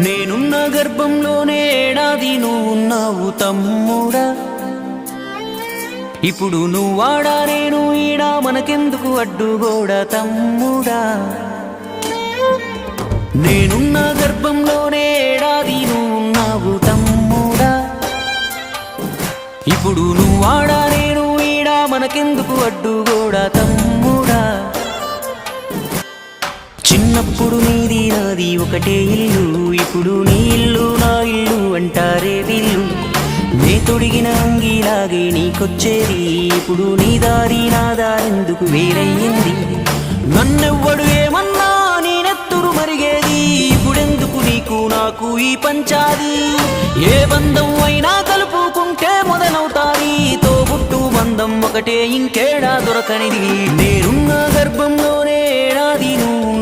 నేనున్న గర్భంలోనే ఏడాది నువ్వున్నావు తమ్ముడా. ఇప్పుడు నువ్వాడా నేను ఈడా మనకెందుకు అడ్డుగోడా తమ్ముడా. నేనున్న గర్భంలోనే ఏడాది నువ్వున్నావు తమ్ముడా. ఇప్పుడు నువ్వాడా నేను ఈడా మనకెందుకు అడ్డుగోడా తమ్ముడా. చిన్నప్పుడు నీది నాది ఒకటే ఇల్లు, ఇప్పుడు నీ ఇల్లు నా ఇల్లు అంటారే వీళ్ళు. నే తొడిగిన అంగీలాగే నీకొచ్చేది, ఇప్పుడు నీ దారి నా దారెందుకు వేరయ్యింది. నన్నెవ్వడు ఏమన్నా నీ నెత్తురు మరిగేది, ఇప్పుడెందుకు నీకు నాకు ఈ పంచాది. ఏ బంధం అయినా కలుపుకుంటే మొదలవుతాది, తోబుట్టు బంధం ఒకటే ఇంకేడా దొరకనిది. నేనున్న గర్భంలోనే ఏడాది నువ్వు